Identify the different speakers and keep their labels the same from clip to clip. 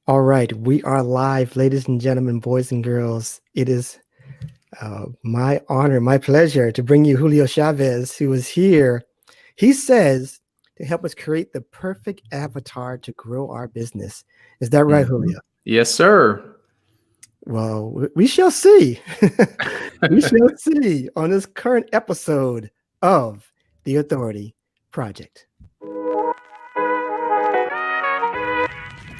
Speaker 1: All right, we are live, ladies and gentlemen, boys and girls. It is my honor, my pleasure to bring you Julio Chavez, who is here. He says to help us create the perfect avatar to grow our business. Is that right,
Speaker 2: Mhm.
Speaker 1: Julio?
Speaker 2: Yes, sir.
Speaker 1: Well, we shall see. We shall see on this current episode of The Authority Project.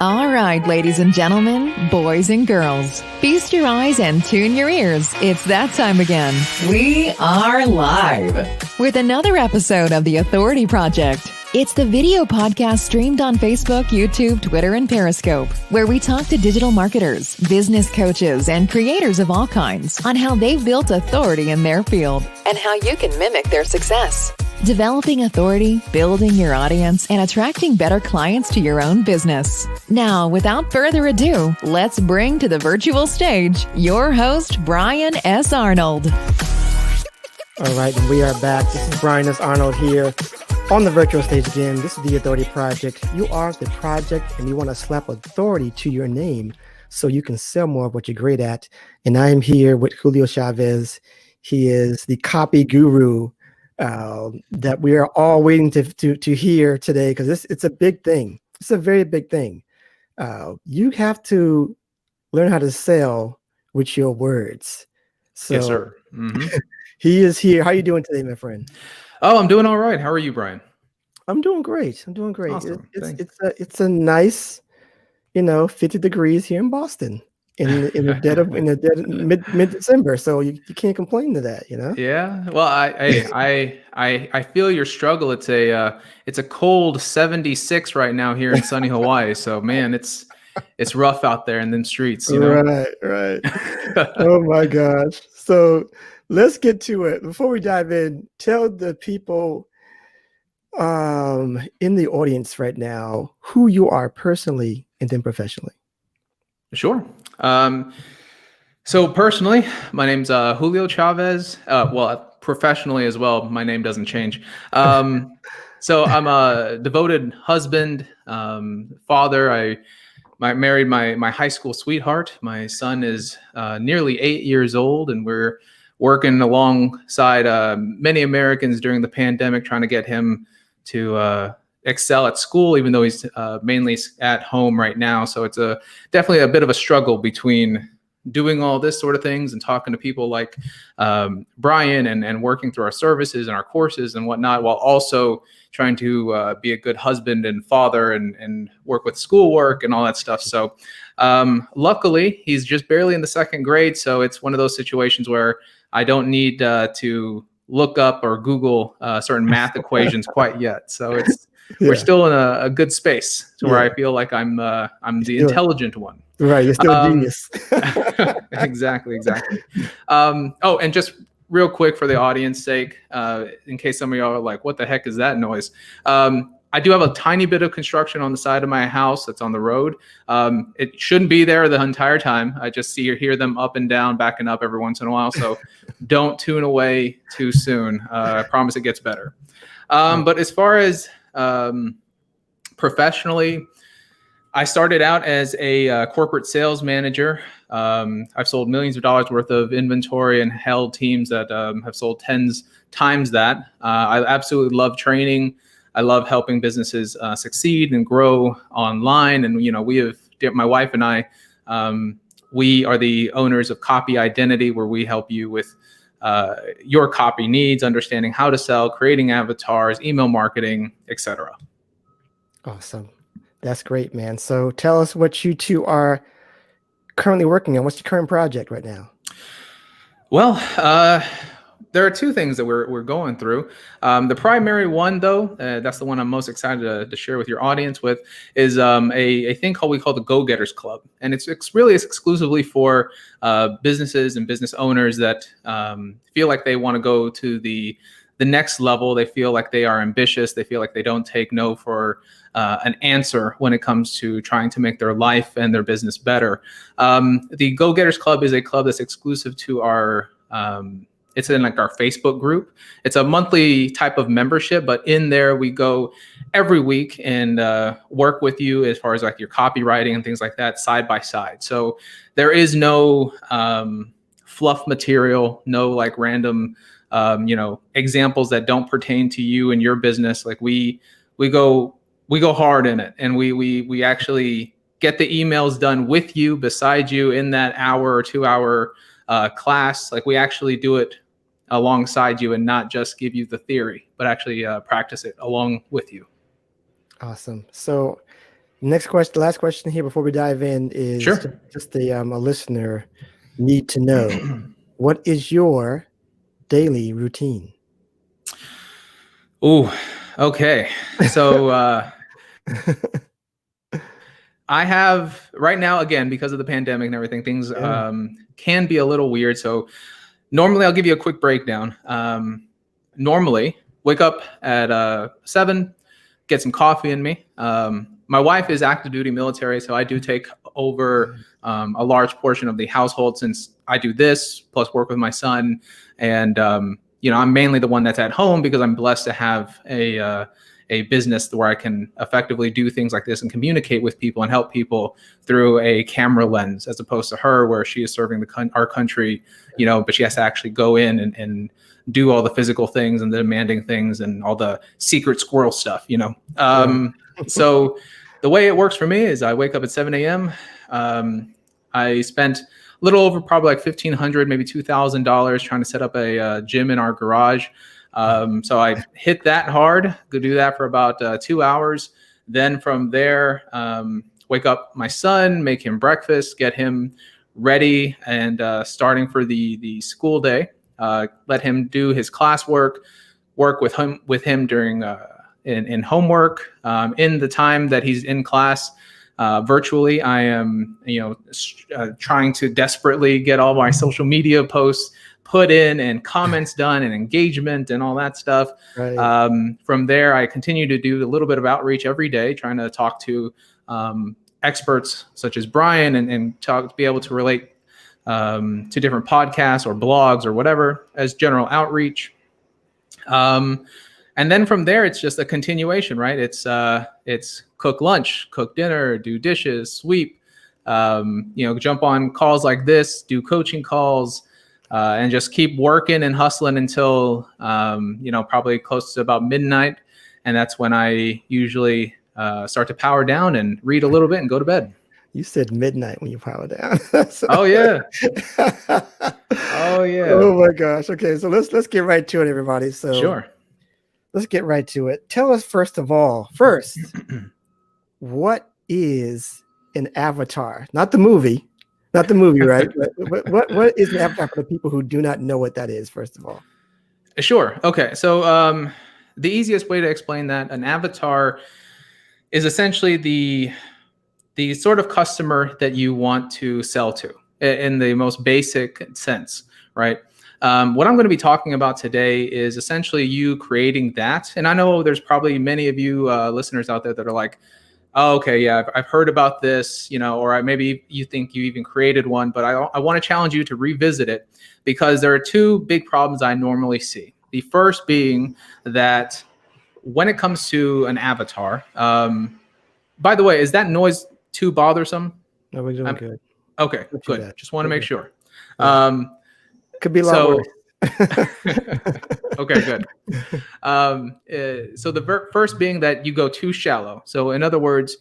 Speaker 3: All right, ladies and gentlemen, boys and girls, feast your eyes and tune your ears. It's that time again. We are live with another episode of The Authority Project. It's the video podcast streamed on Facebook, YouTube, Twitter, and Periscope, where we talk to digital marketers, business coaches, and creators of all kinds on how they've built authority in their field and how you can mimic their success. Developing authority, building your audience, and attracting better clients to your own business. Now, without further ado, let's bring to the virtual stage your host, Brian S. Arnold.
Speaker 1: All right, and we are back. This is Brian S. Arnold here on the virtual stage again. This is the Authority Project. You are the project, and you want to slap authority to your name so you can sell more of what you're great at. And I am here with Julio Chavez. He is the copy guru that we are all waiting to hear today, because it's a big thing. It's a very big thing. You have to learn how to sell with your words. So
Speaker 2: Yes, sir. hmm
Speaker 1: he is here. How are you doing today, my friend?
Speaker 2: Oh, I'm doing all right. How are you, Brian?
Speaker 1: I'm doing great. I'm doing great.
Speaker 2: Awesome. Thanks.
Speaker 1: It's a nice, 50 degrees here in Boston in the dead of mid December. So you can't complain to that,
Speaker 2: Yeah. Well, I feel your struggle. It's a cold 76 right now here in sunny Hawaii. So man, it's rough out there in them streets.
Speaker 1: Right. Oh my gosh. So let's get to it. Before we dive in, tell the people in the audience right now who you are personally and then professionally.
Speaker 2: Sure. So personally, my name's Julio Chavez. Well, professionally as well, my name doesn't change. So I'm a devoted husband, father. I married my high school sweetheart. My son is nearly 8 years old, and we're working alongside many Americans during the pandemic, trying to get him to excel at school, even though he's mainly at home right now. So it's definitely a bit of a struggle between doing all this sort of things and talking to people like Brian and working through our services and our courses and whatnot, while also trying to be a good husband and father and work with schoolwork and all that stuff. So luckily, he's just barely in the second grade. So it's one of those situations where I don't need to look up or Google certain math equations quite yet. So we're still in a good space to where I feel like I'm the intelligent one.
Speaker 1: Right, you're still a genius.
Speaker 2: Exactly. Oh, and just real quick for the audience sake, in case some of y'all are like, what the heck is that noise? I do have a tiny bit of construction on the side of my house that's on the road. It shouldn't be there the entire time. I just see or hear them up and down, backing up every once in a while. So don't tune away too soon. I promise it gets better. But as far as professionally, I started out as a corporate sales manager. I've sold millions of dollars worth of inventory and held teams that have sold tens times that. I absolutely love training. I love helping businesses succeed and grow online. And, my wife and I, we are the owners of Copy Identity, where we help you with your copy needs, understanding how to sell, creating avatars, email marketing, etc.
Speaker 1: Awesome. That's great, man. So tell us what you two are currently working on. What's your current project right now?
Speaker 2: Well, there are two things that we're going through. The primary one, though, that's the one I'm most excited to share with your audience with, is a thing we call the Go-Getters Club. And it's really exclusively for businesses and business owners that feel like they want to go to the next level. They feel like they are ambitious. They feel like they don't take no for an answer when it comes to trying to make their life and their business better. The Go-Getters Club is a club that's exclusive to our it's in like our Facebook group. It's a monthly type of membership, but in there we go every week and work with you as far as like your copywriting and things like that side by side. So there is no fluff material, no like random examples that don't pertain to you and your business. Like we go hard in it, and we actually get the emails done with you, beside you in that hour or 2 hour class. Like we actually do it alongside you and not just give you the theory, but actually practice it along with you.
Speaker 1: Awesome. So next question, last question here before we dive in is
Speaker 2: Sure.
Speaker 1: just a listener need to know, what is your daily routine?
Speaker 2: Ooh, okay. So I have right now, again, because of the pandemic and everything, things can be a little weird. So normally I'll give you a quick breakdown. Normally wake up at 7, get some coffee in me. My wife is active duty military, so I do take over a large portion of the household since I do this, plus work with my son. And, I'm mainly the one that's at home because I'm blessed to have a business where I can effectively do things like this and communicate with people and help people through a camera lens, as opposed to her where she is serving our country, but she has to actually go in and do all the physical things and the demanding things and all the secret squirrel stuff, So the way it works for me is I wake up at 7 a.m. I spent a little over probably like $1,500, maybe $2,000 trying to set up a gym in our garage. So I hit that hard, go do that for about 2 hours. Then from there, wake up my son, make him breakfast, get him ready, and starting for the school day, let him do his classwork, work with him during in homework. In the time that he's in class, virtually, I am trying to desperately get all my social media posts put in and comments done and engagement and all that stuff. Right. From there, I continue to do a little bit of outreach every day, trying to talk to experts such as Brian and be able to relate to different podcasts or blogs or whatever as general outreach. And then from there, it's just a continuation, right? It's cook lunch, cook dinner, do dishes, sweep, jump on calls like this, do coaching calls, and just keep working and hustling until, probably close to about midnight. And that's when I usually start to power down and read a little bit and go to bed.
Speaker 1: You said midnight when you power down.
Speaker 2: Oh yeah. Oh yeah.
Speaker 1: Oh my gosh. Okay, so let's get right to it, everybody. So
Speaker 2: sure.
Speaker 1: Let's get right to it. Tell us first, what is an avatar? Not the movie, right? But what is an avatar for the people who do not know what that is, first of all?
Speaker 2: Sure. Okay. So the easiest way to explain that, an avatar is essentially the sort of customer that you want to sell to in the most basic sense, right? What I'm going to be talking about today is essentially you creating that. And I know there's probably many of you listeners out there that are like, oh, okay, yeah, I've heard about this, or maybe you think you even created one, but I want to challenge you to revisit it because there are two big problems I normally see. The first being that when it comes to an avatar, by the way, is that noise too bothersome?
Speaker 1: No, we're doing good.
Speaker 2: Okay, good. Just want to make sure.
Speaker 1: Could be a lot worse.
Speaker 2: Okay, good. So the first being that you go too shallow. So in other words,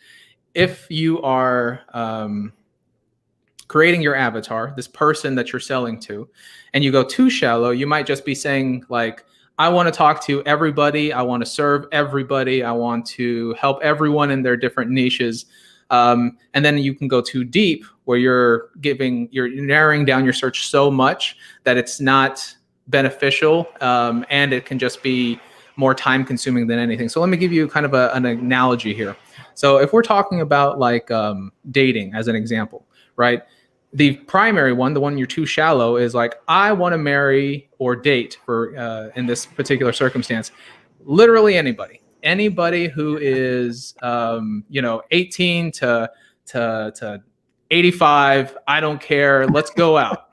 Speaker 2: if you are creating your avatar, this person that you're selling to, and you go too shallow, you might just be saying like, I want to talk to everybody. I want to serve everybody. I want to help everyone in their different niches. And then you can go too deep where you're narrowing down your search so much that it's not beneficial. And it can just be more time consuming than anything. So let me give you kind of an analogy here. So if we're talking about like dating as an example, right? The primary one, the one you're too shallow, is like, I want to marry or date for in this particular circumstance, literally anybody who is 18 to 85. I don't care. Let's go out.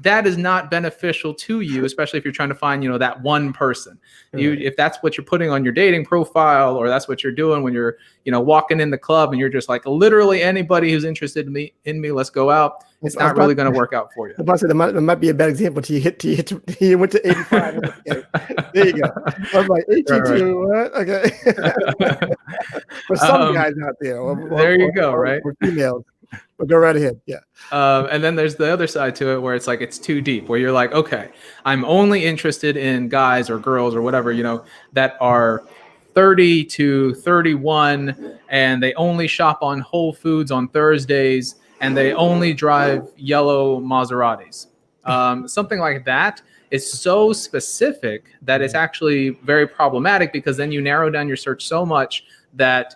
Speaker 2: that is not beneficial to you, especially if you're trying to find, that one person. If that's what you're putting on your dating profile, or that's what you're doing when you're, walking in the club and you're just like, literally anybody who's interested in me, let's go out. It's not really going to work out for you.
Speaker 1: That might be a bad example. You went to 85. Okay. There you go. I was like 82. What? Okay. For some guys out there.
Speaker 2: There you go. Right.
Speaker 1: For females. But go right ahead. Yeah.
Speaker 2: And then there's the other side to it where it's like it's too deep, where you're like, okay, I'm only interested in guys or girls or whatever, that are 30 to 31, and they only shop on Whole Foods on Thursdays, and they only drive yellow Maseratis. Something like that is so specific that it's actually very problematic, because then you narrow down your search so much that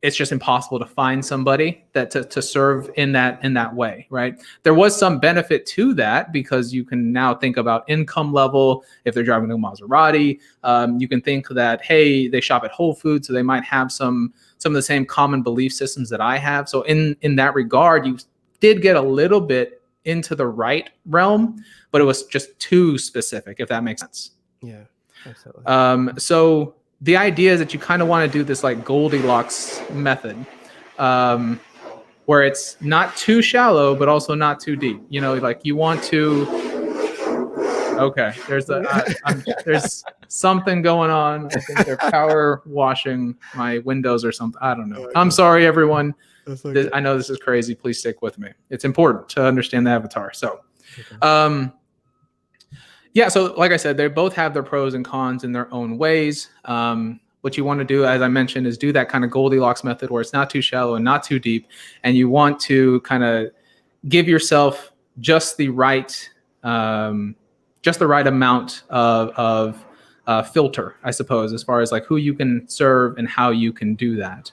Speaker 2: it's just impossible to find somebody that to serve in that way, right? There was some benefit to that, because you can now think about income level. If they're driving a Maserati, you can think that, hey, they shop at Whole Foods, so they might have some of the same common belief systems that I have. So in that regard, you did get a little bit into the right realm, but it was just too specific, if that makes sense.
Speaker 1: Yeah, absolutely.
Speaker 2: So the idea is that you kind of want to do this like Goldilocks method, where it's not too shallow, but also not too deep. Like you want to. Okay, there's something going on. I think they're power washing my windows or something. I don't know. I'm sorry, everyone. Okay. I know this is crazy. Please stick with me. It's important to understand the avatar. So, yeah, so like I said, they both have their pros and cons in their own ways. What you want to do, as I mentioned, is do that kind of Goldilocks method where it's not too shallow and not too deep. And you want to kind of give yourself just the right amount of filter, I suppose, as far as like who you can serve and how you can do that.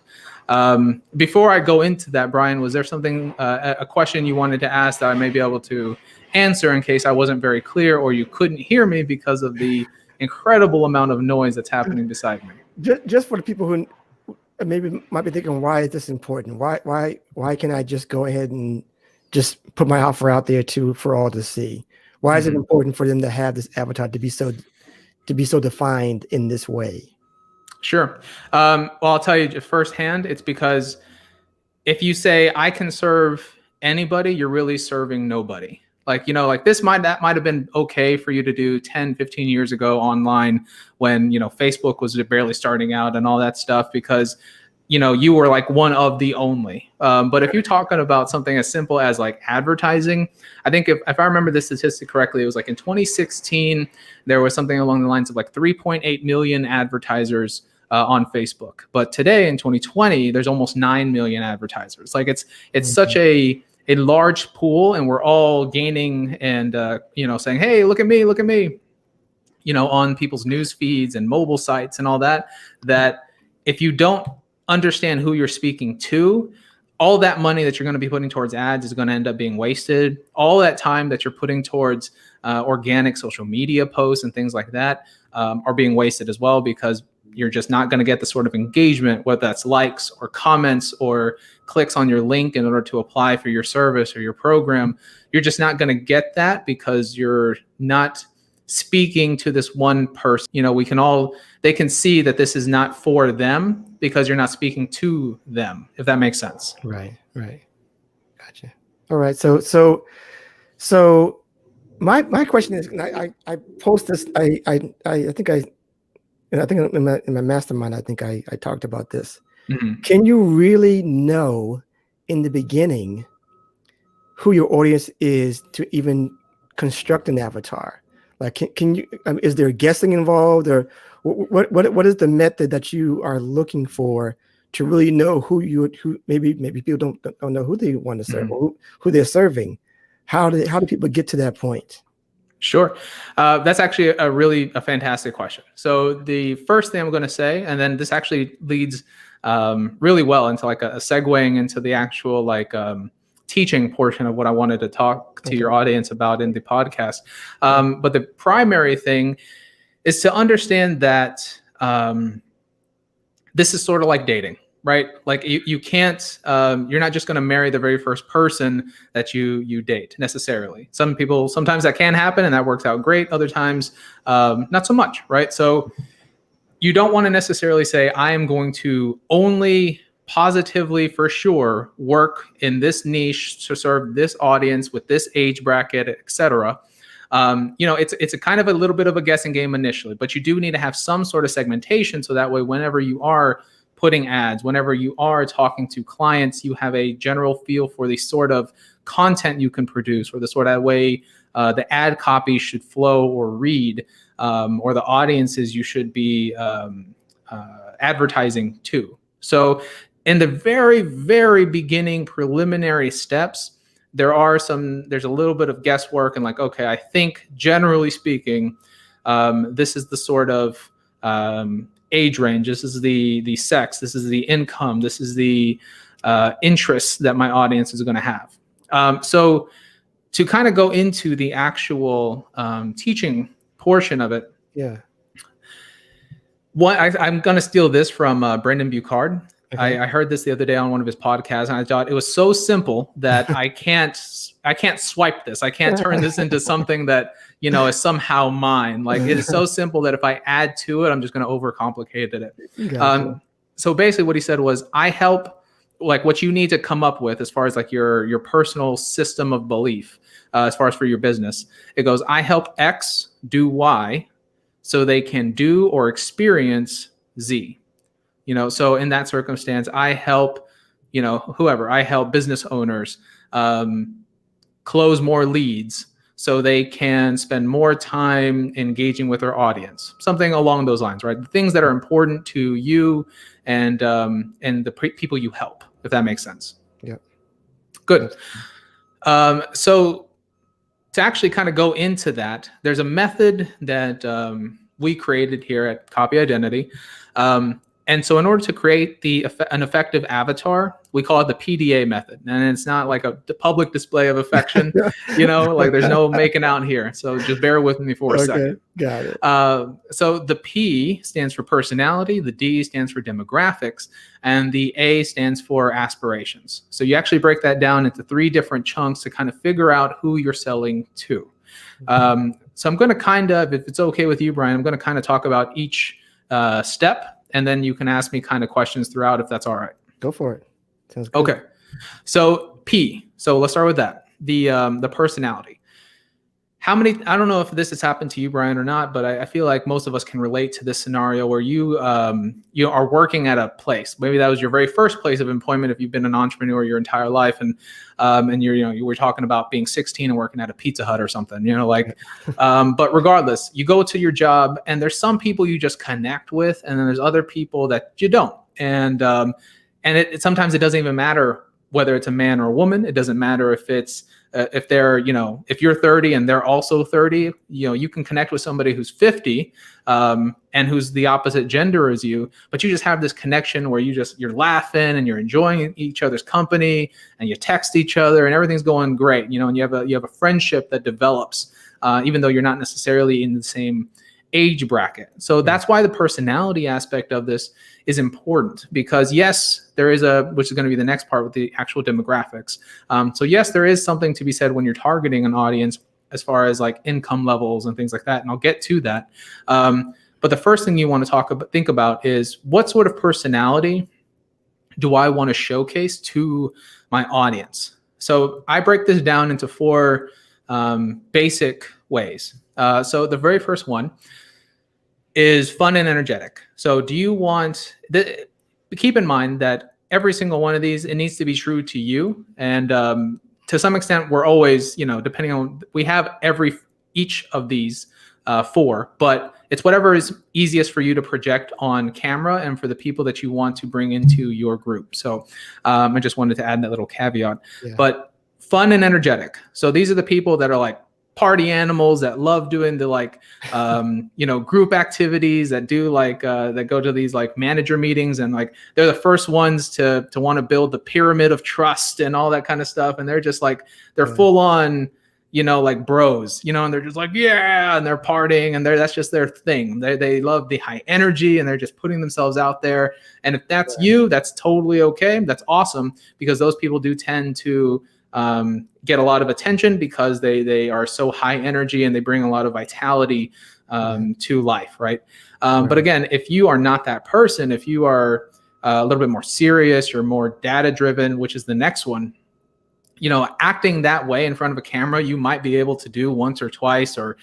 Speaker 2: Before I go into that, Brian, was there something, a question you wanted to ask that I may be able to answer in case I wasn't very clear, or you couldn't hear me because of the incredible amount of noise that's happening beside me?
Speaker 1: Just for the people who maybe might be thinking, why is this important? Why can I just go ahead and just put my offer out there for all to see? Why is it important for them to have this avatar to be so defined in this way? Sure.
Speaker 2: Well, I'll tell you firsthand, it's because if you say I can serve anybody, you're really serving nobody. Like, that might have been okay for you to do 10, 15 years ago online when, Facebook was barely starting out and all that stuff, because, you were like one of the only. But if you're talking about something as simple as like advertising, I think if I remember the statistic correctly, it was like in 2016, there was something along the lines of like 3.8 million advertisers on Facebook. But today in 2020, there's almost 9 million advertisers. Like it's such a large pool, and we're all gaining and, saying, hey, look at me, on people's news feeds and mobile sites and all that if you don't understand who you're speaking to, all that money that you're going to be putting towards ads is going to end up being wasted. All that time that you're putting towards organic social media posts and things like that are being wasted as well, because you're just not going to get the sort of engagement, whether that's likes or comments or clicks on your link in order to apply for your service or your program. You're just not going to get that because you're not speaking to this one person. They can see that this is not for them because you're not speaking to them, if that makes sense.
Speaker 1: Right. Gotcha. All right. So my question is, I post this, I think in my mastermind, I think I talked about this. Mm-hmm. Can you really know in the beginning who your audience is to even construct an avatar? Like, can you? Is there guessing involved, or what is the method that you are looking for to really know who maybe people don't know who they want to serve, or who they're serving? How do people get to that point?
Speaker 2: Sure. That's actually a fantastic question. So the first thing I'm going to say, and then this actually leads really well into like a segueing into the actual teaching portion of what I wanted to talk to your audience about in the podcast. But the primary thing is to understand that this is sort of like dating. right? Like you can't, you're not just going to marry the very first person that you date necessarily. Some people, sometimes that can happen and that works out great. Other times, not so much, right? So you don't want to necessarily say, I am going to only positively for sure work in this niche to serve this audience with this age bracket, etc. It's a kind of a little bit of a guessing game initially, but you do need to have some sort of segmentation so that way whenever you are putting ads, whenever you are talking to clients, you have a general feel for the sort of content you can produce or the sort of way the ad copy should flow or read, or the audiences you should be advertising to. So in the very, very beginning preliminary steps, there's a little bit of guesswork and like, okay, I think generally speaking, this is the sort of age range, this is the sex, this is the income, this is the interests that my audience is going to have. So to kind of go into the actual teaching portion of it, I'm going to steal this from Brendan Buchard. Okay. I heard this the other day on one of his podcasts, and I thought it was so simple that I can't swipe this. I can't turn this into something that is somehow mine. Like it is so simple that if I add to it, I'm just going to overcomplicate it. Gotcha. So basically, what he said was, I help like what you need to come up with as far as like your personal system of belief, as far as for your business. It goes, I help X do Y, so they can do or experience Z. So in that circumstance, I help, I help business owners close more leads so they can spend more time engaging with their audience. Something along those lines, right? The things that are important to you and the people you help, if that makes sense.
Speaker 1: Yeah.
Speaker 2: Good. So to actually kind of go into that, there's a method that we created here at Copy Identity. And so in order to create an effective avatar, we call it the PDA method. And it's not like a public display of affection, like there's no making out here. So just bear with me for a second.
Speaker 1: Got it.
Speaker 2: So the P stands for personality, the D stands for demographics, and the A stands for aspirations. So you actually break that down into 3 different chunks to kind of figure out who you're selling to. So I'm going to kind of, if it's okay with you, Brian, I'm going to kind of talk about each step. And then you can ask me kind of questions throughout if that's all right.
Speaker 1: Go for it. Sounds good.
Speaker 2: Okay. So P. So let's start with that. The personality. I don't know if this has happened to you, Brian, or not, but I feel like most of us can relate to this scenario where you are working at a place. Maybe that was your very first place of employment if you've been an entrepreneur your entire life, and you were talking about being 16 and working at a Pizza Hut or something, but regardless, you go to your job and there's some people you just connect with, and then there's other people that you don't. And sometimes it doesn't even matter whether it's a man or a woman. It doesn't matter if it's if they're, if you're 30 and they're also 30, you can connect with somebody who's 50 and who's the opposite gender as you, but you just have this connection where you're laughing and you're enjoying each other's company and you text each other and everything's going great, and you have a friendship that develops, even though you're not necessarily in the same age bracket. So that's why the personality aspect of this is important, because yes, there is which is going to be the next part with the actual demographics. So yes, there is something to be said when you're targeting an audience as far as like income levels and things like that. And I'll get to that. But the first thing you want to think about is, what sort of personality do I want to showcase to my audience? So I break this down into 4 basic ways. So the very first one is fun and energetic. So do you want, keep in mind that every single one of these, it needs to be true to you. And to some extent, we're always, depending on, we have each of these 4, but it's whatever is easiest for you to project on camera and for the people that you want to bring into your group. So I just wanted to add that little caveat. Yeah. But fun and energetic. So these are the people that are like party animals, that love doing the group activities, that do that go to these like manager meetings, and like they're the first ones to want to build the pyramid of trust and all that kind of stuff. And they're just like, they're full on, like bros, and they're just like, yeah, and they're partying, and that's just their thing. They love the high energy, and they're just putting themselves out there. And if that's you, that's totally okay. That's awesome, because those people do tend to get a lot of attention because they are so high energy and they bring a lot of vitality to life, right? But again, if you are not that person, if you are a little bit more serious, you're more data driven, which is the next one, acting that way in front of a camera, you might be able to do once or twice, or,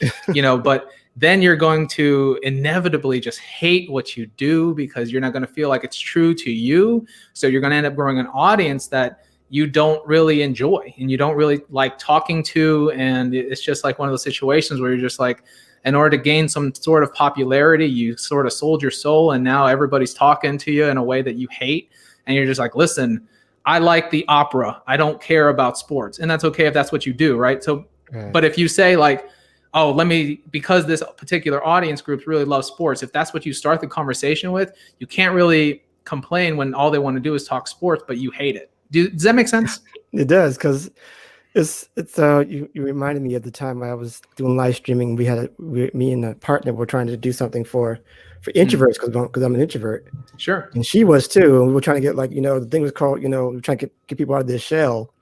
Speaker 2: but then you're going to inevitably just hate what you do because you're not going to feel like it's true to you. So you're going to end up growing an audience that you don't really enjoy and you don't really like talking to. And it's just like one of those situations where you're just like, in order to gain some sort of popularity, you sort of sold your soul, and now everybody's talking to you in a way that you hate. And you're just like, listen, I like the opera. I don't care about sports. And that's okay if that's what you do, right? So, but if you say like, oh, because this particular audience group really loves sports, if that's what you start the conversation with, you can't really complain when all they want to do is talk sports, but you hate it. Does that make sense?
Speaker 1: It does, because it's you reminded me of the time I was doing live streaming. Me and a partner were trying to do something for introverts, because I'm an introvert.
Speaker 2: Sure.
Speaker 1: And she was too. And we were trying to get the thing was called, we were trying to get people out of their shell.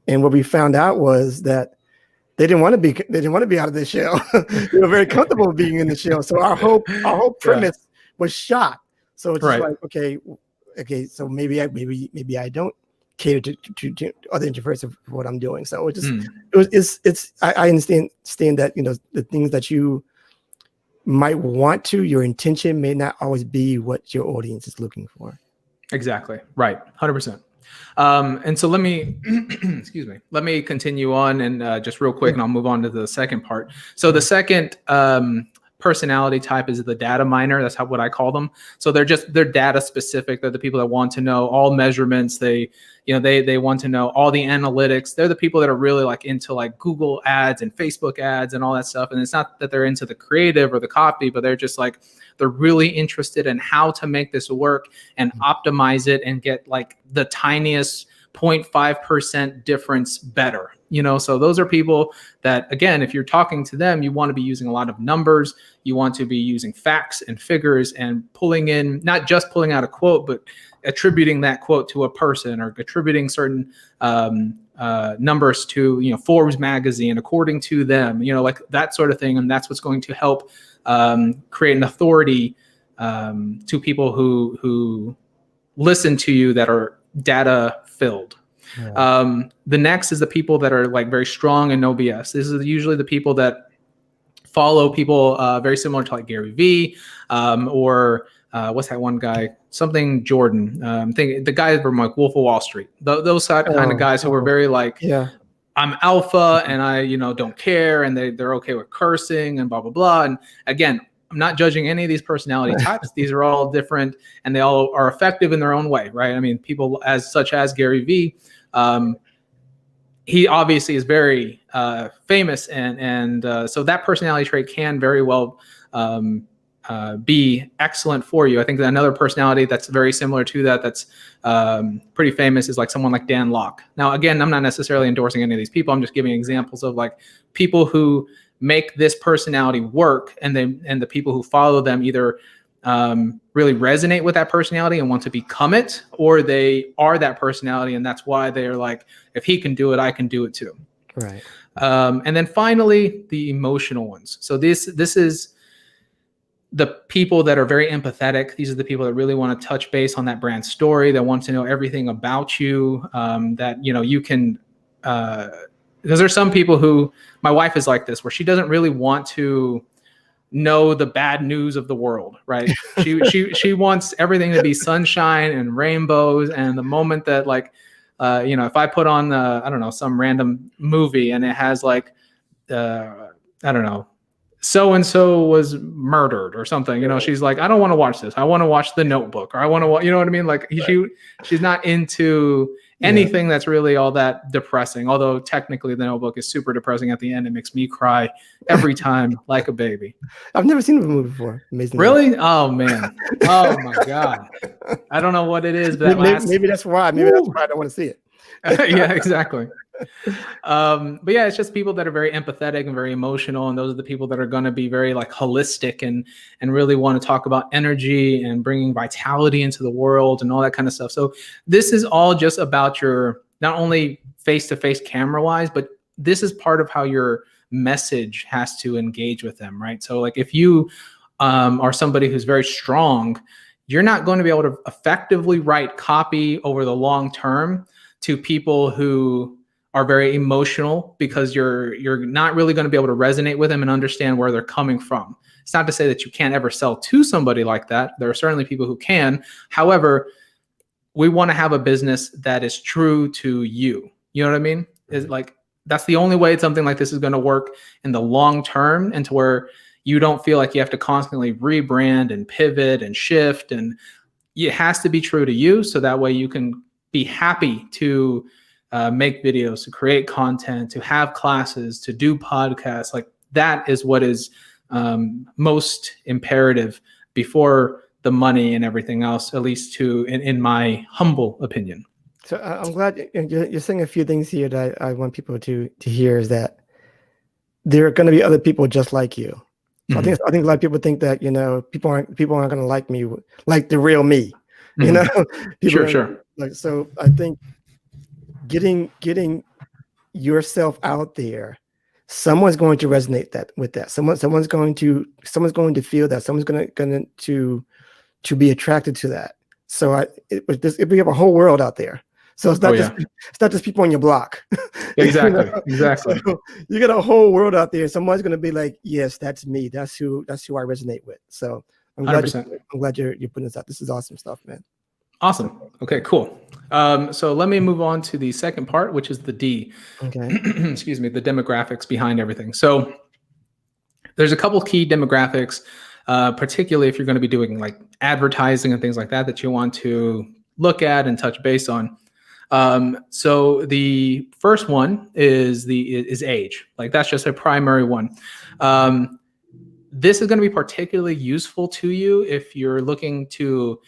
Speaker 1: And what we found out was that they didn't want to be out of their shell. They were very comfortable being in the shell. So our whole premise was shot. So it's just like, okay, so maybe I don't cater to other introverts of what I'm doing. So I understand that, the things that you might want to, your intention may not always be what your audience is looking for.
Speaker 2: Exactly. Right. 100%. And so let me, let me continue on and just real quick, and I'll move on to the second part. So the second personality type is the data miner. That's what I call them. So they're data specific. They're the people that want to know all measurements. They want to know all the analytics. They're the people that are really like into like Google ads and Facebook ads and all that stuff. And it's not that they're into the creative or the copy, but they're just like, they're really interested in how to make this work and optimize it and get like the tiniest 0.5% difference better. So those are people that, again, if you're talking to them, you want to be using a lot of numbers. You want to be using facts and figures and not just pulling out a quote, but attributing that quote to a person, or attributing certain numbers to, Forbes magazine, according to them, like that sort of thing. And that's what's going to help create an authority to people who listen to you, that are data filled. Yeah. The next is the people that are like very strong and no BS. This is usually the people that follow people very similar to like Gary Vee, or what's that one guy? Something Jordan. The guy from like Wolf of Wall Street. Those kind of guys who were very like, I'm alpha and I don't care, and they're okay with cursing and blah blah blah. And again, I'm not judging any of these personality types. These are all different, and they all are effective in their own way, right? I mean, people such as Gary Vee, he obviously is very famous, and so that personality trait can very well be excellent for you. I think that another personality that's very similar to that's pretty famous is like someone like Dan Lok. Now, again, I'm not necessarily endorsing any of these people. I'm just giving examples of like people who make this personality work, and the people who follow them either really resonate with that personality and want to become it, or they are that personality, and that's why they're like, if he can do it, I can do it too.
Speaker 1: Right.
Speaker 2: And then finally, the emotional ones. So this is the people that are very empathetic. These are the people that really want to touch base on that brand story, that want to know everything about you, that you can. Because there's some people who, my wife is like this, where she doesn't really want to know the bad news of the world, right? She wants everything to be sunshine and rainbows. And the moment that like, if I put on I don't know, some random movie and it has like, I don't know, so-and-so was murdered or something, she's like, I don't want to watch this. I want to watch The Notebook, or I want to watch, you know what I mean? Like she's not into anything that's really all that depressing. Although technically The Notebook is super depressing at the end. It makes me cry every time like a baby.
Speaker 1: I've never seen the movie before. Amazing.
Speaker 2: Really? Oh man. Oh my God. I don't know what it is, but
Speaker 1: maybe that's why. Maybe that's why I don't want to see it.
Speaker 2: Yeah, exactly. But yeah, it's just people that are very empathetic and very emotional, and those are the people that are going to be very like holistic and really want to talk about energy and bringing vitality into the world and all that kind of stuff. So this is all just about your not only face-to-face camera-wise, but this is part of how your message has to engage with them, right? So like if you are somebody who's very strong, you're not going to be able to effectively write copy over the long term to people who are very emotional, because you're not really going to be able to resonate with them and understand where they're coming from. It's not to say that you can't ever sell to somebody like that. There are certainly people who can. However, we want to have a business that is true to you. You know what I mean? Is like, that's the only way something like this is going to work in the long term, and to where you don't feel like you have to constantly rebrand and pivot and shift. And it has to be true to you, so that way you can be happy to make videos, to create content, to have classes, to do podcasts. Like that is what is most imperative before the money and everything else, at least in my humble opinion.
Speaker 1: So I'm glad you're saying a few things here that I want people to hear, is that there are going to be other people just like you. So
Speaker 2: Mm-hmm.
Speaker 1: I think a lot of people think that, people aren't going to like me, like the real me,
Speaker 2: Mm-hmm. Sure.
Speaker 1: Like, so I think getting yourself out there, someone's going to resonate with that. Someone's going to feel that. Someone's going to be attracted to that. So we have a whole world out there. So it's not just people on your block.
Speaker 2: Exactly. Exactly.
Speaker 1: So you got a whole world out there. Someone's going to be like, yes, that's me. That's who I resonate with. So I'm glad you're putting this out. This is awesome stuff, man.
Speaker 2: Awesome. Okay, cool. So let me move on to the second part, which is the D.
Speaker 1: Okay.
Speaker 2: Excuse me, the demographics behind everything. So there's a couple key demographics, particularly if you're going to be doing like advertising and things like that you want to look at and touch base on. So the first one is age. Like that's just a primary one. This is going to be particularly useful to you if you're looking to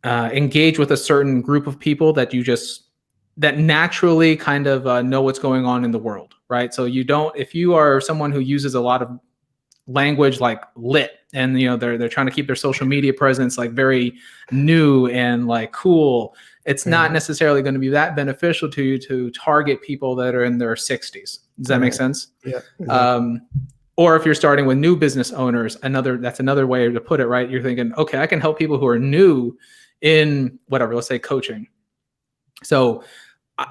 Speaker 2: engage with a certain group of people that naturally kind of know what's going on in the world, right? So if you are someone who uses a lot of language like lit, and they're trying to keep their social media presence like very new and like cool, it's not necessarily going to be that beneficial to you to target people that are in their 60s. Does that make sense?
Speaker 1: Yeah. Exactly.
Speaker 2: Or if you're starting with new business owners, that's another way to put it, right? You're thinking, okay, I can help people who are new in whatever, let's say coaching. So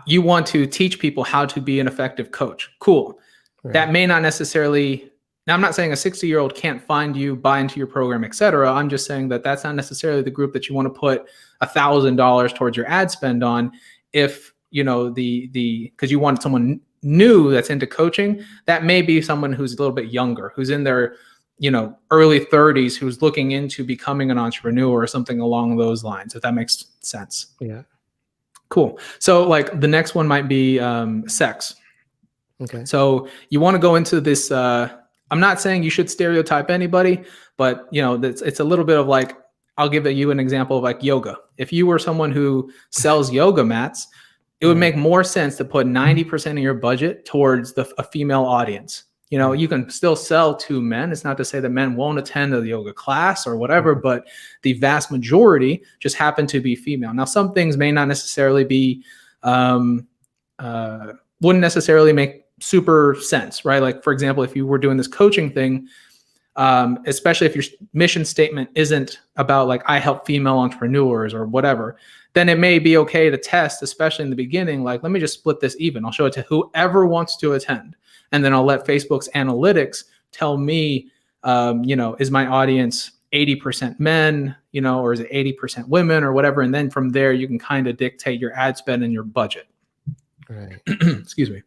Speaker 2: you want to teach people how to be an effective coach. Cool. Right. That may not necessarily, now I'm not saying a 60-year-old can't find you, buy into your program, et cetera. I'm just saying that that's not necessarily the group that you want to put $1,000 towards your ad spend on. If, because you want someone new that's into coaching, that may be someone who's a little bit younger, who's in their early 30s, who's looking into becoming an entrepreneur or something along those lines, if that makes sense.
Speaker 1: Yeah.
Speaker 2: Cool. So like the next one might be sex.
Speaker 1: Okay.
Speaker 2: So you want to go into this, I'm not saying you should stereotype anybody, but it's a little bit of like, I'll give you an example of like yoga. If you were someone who sells yoga mats, it would make more sense to put 90% of your budget towards a female audience. You can still sell to men. It's not to say that men won't attend a yoga class or whatever, but the vast majority just happen to be female. Now, some things may not necessarily be, wouldn't necessarily make super sense, right? Like, for example, if you were doing this coaching thing, especially if your mission statement isn't about like, I help female entrepreneurs or whatever, then it may be okay to test, especially in the beginning, like, let me just split this even. I'll show it to whoever wants to attend. And then I'll let Facebook's analytics tell me, is my audience 80% men, or is it 80% women or whatever? And then from there, you can kind of dictate your ad spend and your budget.
Speaker 1: Right.
Speaker 2: Excuse me.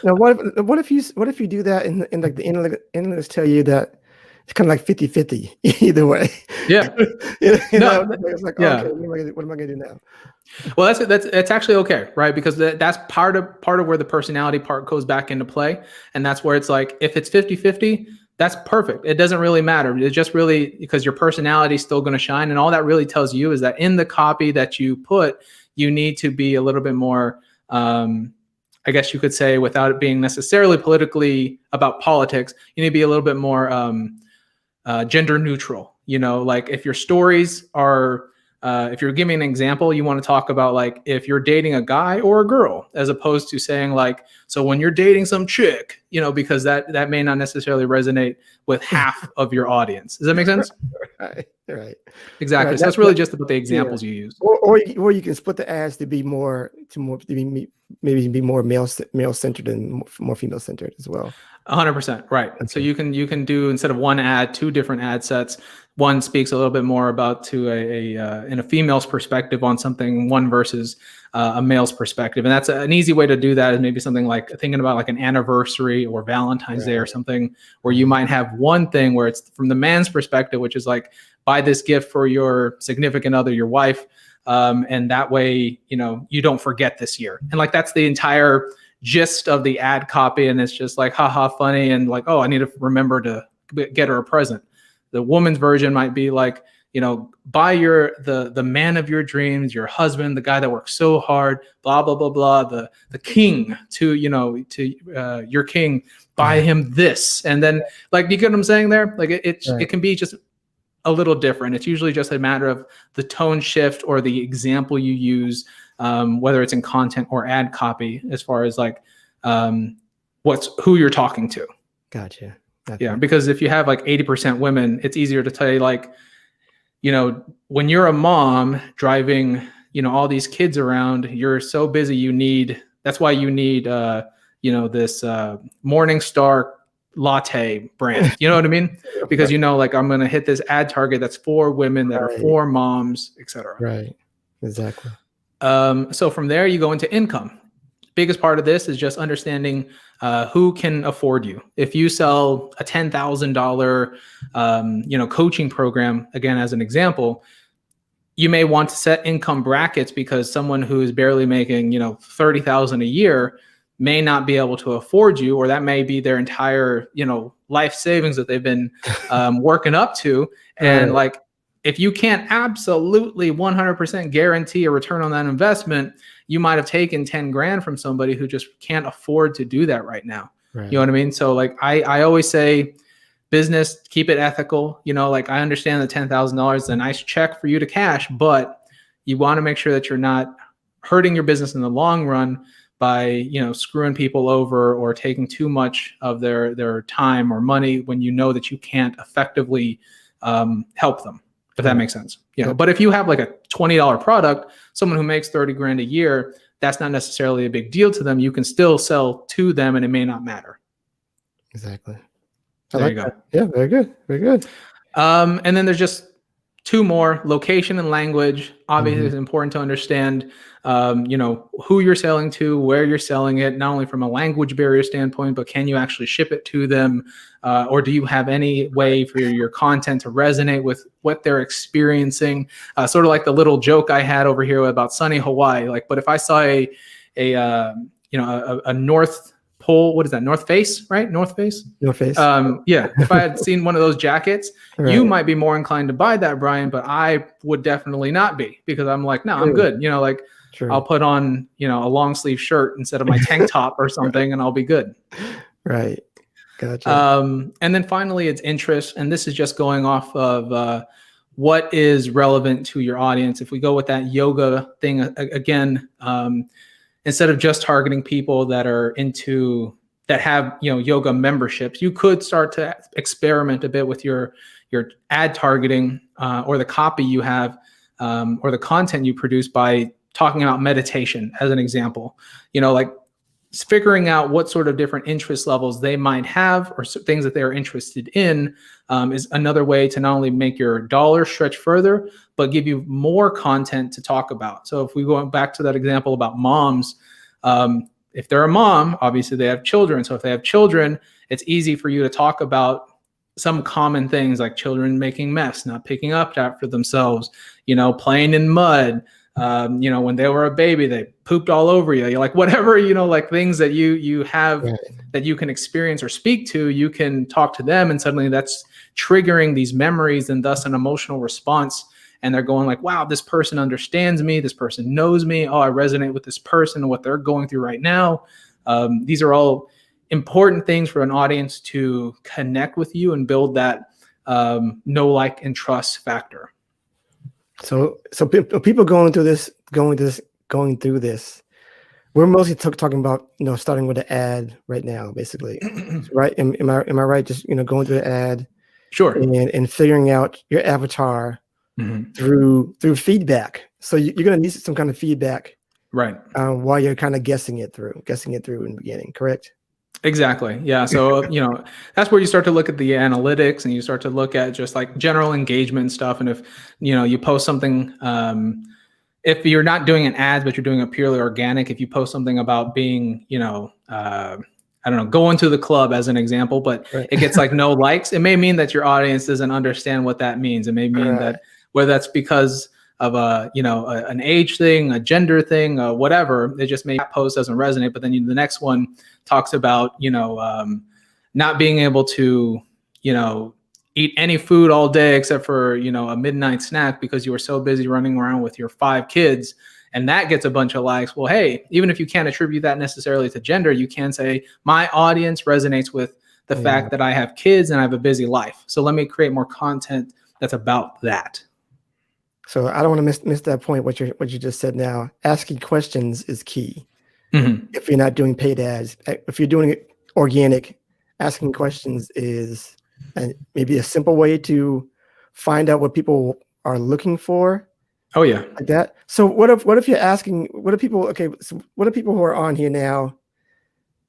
Speaker 1: Now, what if you do that and like the analytics tell you that it's kind of like 50-50 either way?
Speaker 2: Yeah.
Speaker 1: It's like,
Speaker 2: yeah.
Speaker 1: Okay, what am I going to do now?
Speaker 2: Well, that's actually okay, right? Because that's part of where the personality part goes back into play. And that's where it's like, if it's 50-50, that's perfect. It doesn't really matter. It's just really because your personality is still going to shine. And all that really tells you is that in the copy that you put, you need to be a little bit more I guess you could say, without it being necessarily politically about politics, you need to be a little bit more gender neutral. Like if your stories are, if you're giving an example, you want to talk about like if you're dating a guy or a girl, as opposed to saying like, so when you're dating some chick, because that may not necessarily resonate with half of your audience. Does that make sense?
Speaker 1: Right.
Speaker 2: Exactly.
Speaker 1: Right.
Speaker 2: So that's really just about the examples you use.
Speaker 1: Or you can split the ads to be maybe be more male centered and more female centered as well.
Speaker 2: 100%. Right. Okay. So you can do, instead of one ad, 2 different ad sets. One speaks a little bit more about to in a female's perspective on something, one versus a male's perspective. And that's an easy way to do that, is maybe something like thinking about like an anniversary or Valentine's Day or something, where you might have one thing where it's from the man's perspective, which is like, buy this gift for your significant other, your wife. And that way, you don't forget this year. And like, that's the entire gist of the ad copy. And it's just like, haha, funny. And like, oh, I need to remember to get her a present. The woman's version might be like, buy the man of your dreams, your husband, the guy that works so hard, blah, blah, blah, blah, the king to your king, buy him this. And then like, you get what I'm saying there? Like it can be just a little different. It's usually just a matter of the tone shift or the example you use, whether it's in content or ad copy, as far as like who you're talking to.
Speaker 1: Gotcha.
Speaker 2: Yeah, because if you have like 80% women, it's easier to tell you like, when you're a mom driving, all these kids around, you're so busy. That's why you need, this Morningstar latte brand. You know what I mean? Because like I'm going to hit this ad target that's for women, that are for moms, etc.
Speaker 1: Right. Exactly.
Speaker 2: So from there you go into income. Biggest part of this is just understanding who can afford you. If you sell a $10,000 coaching program, again as an example, you may want to set income brackets, because someone who is barely making $30,000 a year may not be able to afford you, or that may be their entire life savings that they've been working up to. And like, if you can't absolutely 100% guarantee a return on that investment, you might have taken 10 grand from somebody who just can't afford to do that right now. Right. You know what I mean? So like, I always say, business, keep it ethical. Like I understand the $10,000 is a nice check for you to cash, but you want to make sure that you're not hurting your business in the long run by, screwing people over or taking too much of their time or money when you know that you can't effectively help them. If that makes sense. But if you have like a $20 product, someone who makes 30 grand a year, that's not necessarily a big deal to them. You can still sell to them and it may not matter.
Speaker 1: Exactly.
Speaker 2: There you go.
Speaker 1: That. Yeah, very good. Very good.
Speaker 2: And then there's just 2 more: location and language. Obviously, it's important to understand, who you're selling to, where you're selling it, not only from a language barrier standpoint, but can you actually ship it to them? Or do you have any way for your content to resonate with what they're experiencing? Sort of like the little joke I had over here about sunny Hawaii. Like, but if I saw a North Pole, what is that? North Face, right? North Face. Yeah. If I had seen one of those jackets, you might be more inclined to buy that, Brian, but I would definitely not be, because I'm like, no, I'm good. I'll put on, a long sleeve shirt instead of my tank top or something, and I'll be good.
Speaker 1: Right. Gotcha.
Speaker 2: And then finally, it's interest. And this is just going off of what is relevant to your audience. If we go with that yoga thing again, instead of just targeting people that have yoga memberships, you could start to experiment a bit with your ad targeting or the copy you have or the content you produce by talking about meditation as an example. Like figuring out what sort of different interest levels they might have or things that they're interested in is another way to not only make your dollar stretch further, but give you more content to talk about. So if we go back to that example about moms, if they're a mom, obviously they have children. So if they have children, it's easy for you to talk about some common things like children making mess, not picking up after themselves, playing in mud, when they were a baby, they pooped all over you. You're like, whatever, like things that you have that you can experience or speak to, you can talk to them, and suddenly that's triggering these memories and thus an emotional response. And they're going like, wow, this person understands me. This person knows me. Oh, I resonate with this person and what they're going through right now. These are all important things for an audience to connect with you and build that know, like, and trust factor.
Speaker 1: So people going through this, we're mostly talking about, starting with an ad right now, basically, right? Am I right? Just, going through the ad,
Speaker 2: Sure,
Speaker 1: and figuring out your avatar through feedback. So you're going to need some kind of feedback,
Speaker 2: right?
Speaker 1: While you're kind of guessing it through in the beginning, correct?
Speaker 2: Exactly. Yeah. So, that's where you start to look at the analytics and you start to look at just like general engagement and stuff. And if, you post something, if you're not doing an ad, but you're doing it purely organic, if you post something about being, I don't know, going to the club as an example, but it gets like no likes, it may mean that your audience doesn't understand what that means. It may mean that whether that's because of an age thing, a gender thing, whatever, it just may post doesn't resonate. But then the next one talks about, not being able to, eat any food all day except for, a midnight snack because you were so busy running around with your 5 kids. And that gets a bunch of likes. Well, hey, even if you can't attribute that necessarily to gender, you can say my audience resonates with the fact that I have kids and I have a busy life. So let me create more content that's about that.
Speaker 1: So I don't want to miss that point. What you just said now. Asking questions is key. If you're not doing paid ads, if you're doing it organic, asking questions is maybe a simple way to find out what people are looking for.
Speaker 2: Oh yeah,
Speaker 1: like that. So what if you're asking? What are people? Okay, so what are people who are on here now,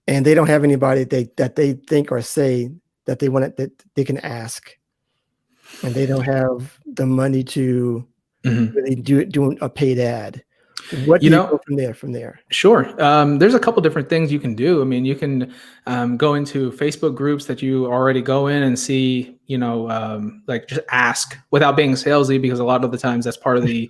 Speaker 1: and they don't have anybody that they think or say that they want that they can ask, and they don't have the money to really do a paid ad. What do you go from there?
Speaker 2: Sure. There's a couple different things you can do. I mean, you can go into Facebook groups that you already go in and see, like just ask without being salesy, because a lot of the times that's part of the,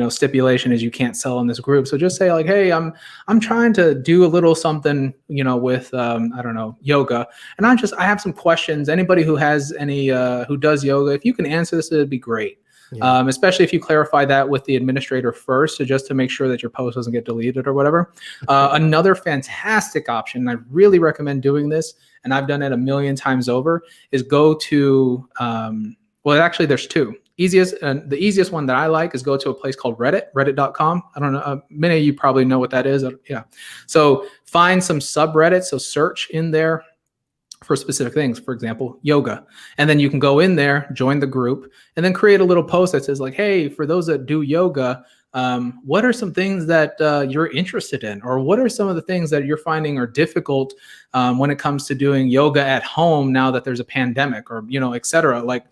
Speaker 2: stipulation is you can't sell in this group. So just say like, hey, I'm trying to do a little something, with, I don't know, yoga. And I have some questions. Anybody who has any, who does yoga, if you can answer this, it'd be great. Yeah. Especially if you clarify that with the administrator first, so just to make sure that your post doesn't get deleted or whatever. Another fantastic option, and I really recommend doing this, and I've done it a million times over, is go to, well, actually there's 2. The easiest one that I like is go to a place called reddit.com. I don't know, many of you probably know what that is. Yeah. So find some subreddits, so search in there for specific things, for example, yoga. And then you can go in there, join the group, and then create a little post that says like, hey, for those that do yoga, what are some things that you're interested in? Or what are some of the things that you're finding are difficult when it comes to doing yoga at home now that there's a pandemic, or, et cetera. Like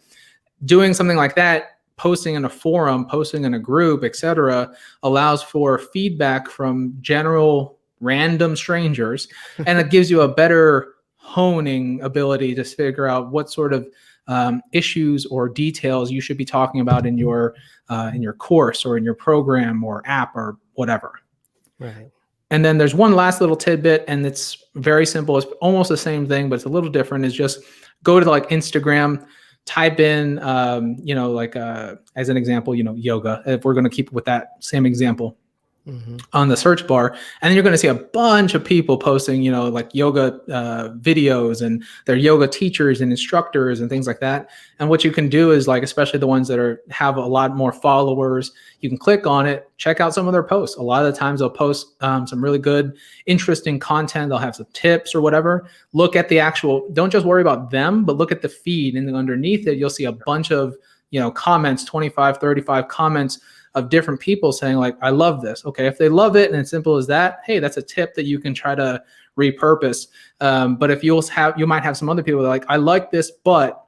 Speaker 2: doing something like that, posting in a forum, posting in a group, et cetera, allows for feedback from general random strangers. And it gives you a better honing ability to figure out what sort of issues or details you should be talking about in your course or in your program or app or whatever.
Speaker 1: Right. And
Speaker 2: then there's one last little tidbit, and it's very simple. It's almost the same thing, but it's a little different. Is just go to like Instagram, type in, as an example, yoga. If we're going to keep with that same example. On the search bar, and then you're going to see a bunch of people posting, like yoga videos, and they're yoga teachers and instructors and things like that. And what you can do is, like, especially the ones that have a lot more followers, you can click on it, check out some of their posts. A lot of the times they'll post some really good, interesting content. They'll have some tips or whatever. Look at the actual, don't just worry about them, but look at the feed, and then underneath it, you'll see a bunch of, comments, 25, 35 comments of different people saying like, I love this. Okay. If they love it and it's simple as that, hey, that's a tip that you can try to repurpose. But if you might have some other people that are like, I like this, but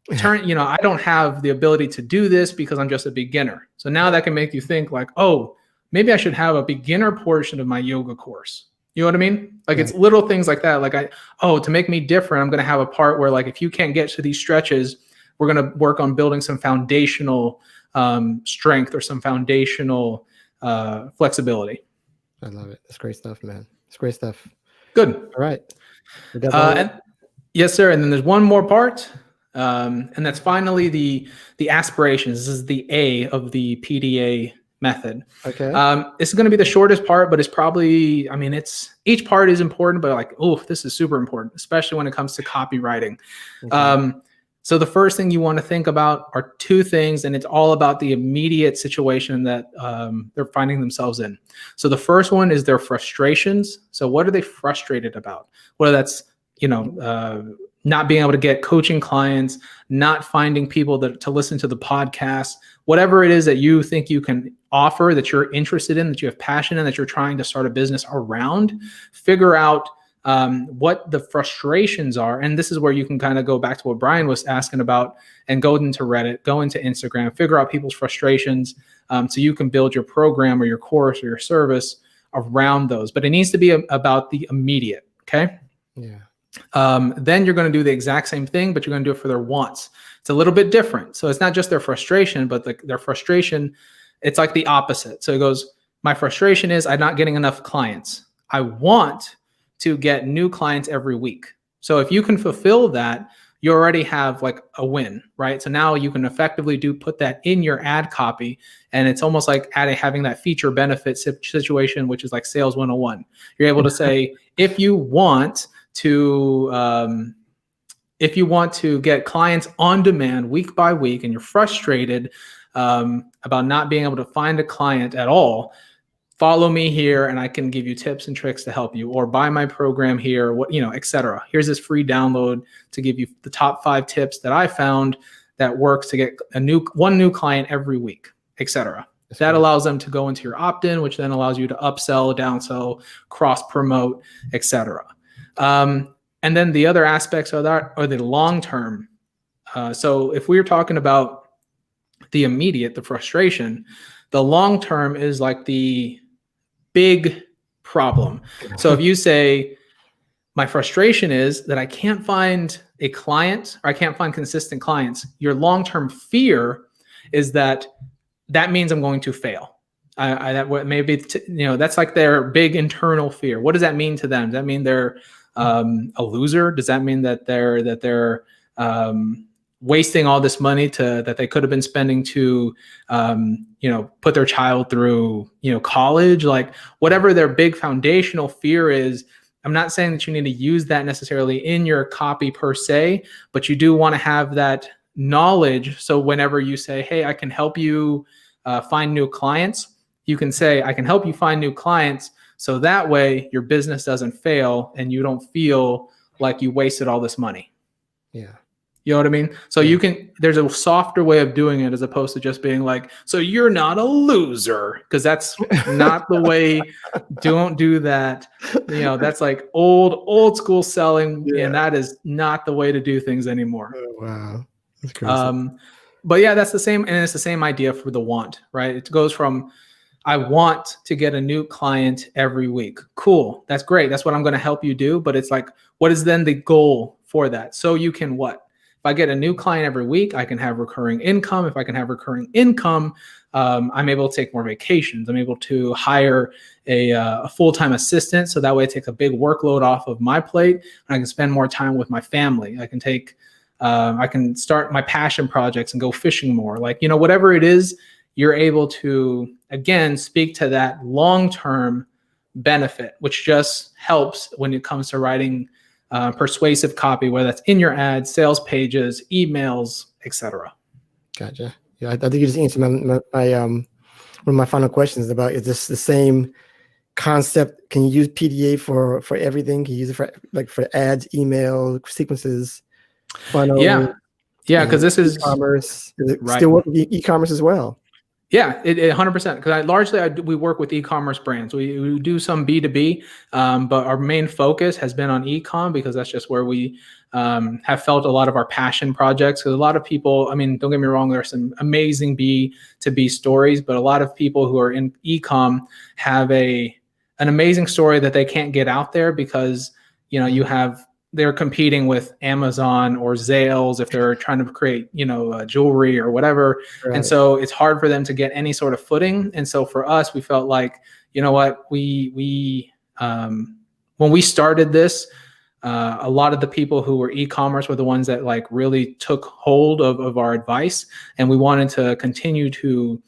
Speaker 2: I don't have the ability to do this because I'm just a beginner. So now that can make you think like, oh, maybe I should have a beginner portion of my yoga course. You know what I mean? Like It's little things like that. Like to make me different, I'm going to have a part where like, if you can't get to these stretches, we're going to work on building some foundational strength or some foundational flexibility.
Speaker 1: I love it. That's great stuff, man. It's great stuff.
Speaker 2: Good.
Speaker 1: All right.
Speaker 2: Yes, sir. And then there's one more part, and that's finally the aspirations. This is the A of the PDA method.
Speaker 1: Okay.
Speaker 2: This is going to be the shortest part, but it's probably, each part is important, but like, oh, this is super important, especially when it comes to copywriting.
Speaker 1: Okay.
Speaker 2: So the first thing you want to think about are two things, and it's all about the immediate situation that they're finding themselves in. So the first one is their frustrations. So what are they frustrated about? Whether that's, not being able to get coaching clients, not finding people to listen to the podcast, whatever it is that you think you can offer, that you're interested in, that you have passion in, that you're trying to start a business around, figure out what the frustrations are. And this is where you can kind of go back to what Brian was asking about and go into Reddit, go into Instagram, figure out people's frustrations so you can build your program or your course or your service around those. But it needs to be about the immediate, okay?
Speaker 1: Yeah.
Speaker 2: Then you're going to do the exact same thing, but you're going to do it for their wants. It's a little bit different. So it's not just their frustration, but their frustration, it's like the opposite. So it goes, my frustration is I'm not getting enough clients. I want to get new clients every week. So if you can fulfill that, you already have like a win, right? So now you can effectively put that in your ad copy, and it's almost like having that feature benefit situation, which is like sales 101. You're able to say, if you want to get clients on demand week by week, and you're frustrated about not being able to find a client at all, follow me here and I can give you tips and tricks to help you, or buy my program here, etc. Here's this free download to give you the top 5 tips that I found that works to get one new client every week, etc. That allows them to go into your opt-in, which then allows you to upsell, downsell, cross promote, etc. And then the other aspects of that are the long-term. So if we're talking about the immediate, the frustration, the long-term is like the big problem. So if you say, my frustration is that I can't find a client, or I can't find consistent clients, your long-term fear is that means I'm going to fail. That's like their big internal fear. What does that mean to them? Does that mean they're a loser? Does that mean that they're wasting all this money that they could have been spending to put their child through college? Like whatever their big foundational fear is, I'm not saying that you need to use that necessarily in your copy per se, but you do want to have that knowledge. So whenever you say, hey, I can help you find new clients, you can say, I can help you find new clients. So that way your business doesn't fail and you don't feel like you wasted all this money.
Speaker 1: Yeah.
Speaker 2: You know what I mean? So there's a softer way of doing it as opposed to just being like, so you're not a loser, because that's not the way. Don't do that. That's like old school selling. Yeah. And that is not the way to do things anymore.
Speaker 1: Oh, wow. That's crazy.
Speaker 2: But yeah, that's the same. And it's the same idea for the want, right? It goes from, I want to get a new client every week. Cool. That's great. That's what I'm going to help you do. But it's like, what is then the goal for that? So you can what? If I get a new client every week, I can have recurring income. If I can have recurring income, I'm able to take more vacations. I'm able to hire a full-time assistant. So that way it takes a big workload off of my plate, and I can spend more time with my family. I can start my passion projects and go fishing more. Like, whatever it is, you're able to, again, speak to that long-term benefit, which just helps when it comes to writing persuasive copy, whether that's in your ads, sales pages, emails, etc.
Speaker 1: Gotcha. Yeah, I think you just answered my one of my final questions about, is this the same concept? Can you use PDA for everything? Can you use it for ads, email, sequences, funnel?
Speaker 2: Yeah, because this is
Speaker 1: e-commerce. Does it
Speaker 2: right.
Speaker 1: still work with e-commerce as well?
Speaker 2: Yeah, it 100%. Because we work with e-commerce brands. We do some B2B, but our main focus has been on e-com, because that's just where we have felt a lot of our passion projects. Because a lot of people, don't get me wrong, there are some amazing B2B stories, but a lot of people who are in e-com have an amazing story that they can't get out there because they're competing with Amazon or Zales if they're trying to create, jewelry or whatever. Right. And so it's hard for them to get any sort of footing. And so for us, we felt like, we when we started this, a lot of the people who were e-commerce were the ones that really took hold of our advice. And we wanted to continue to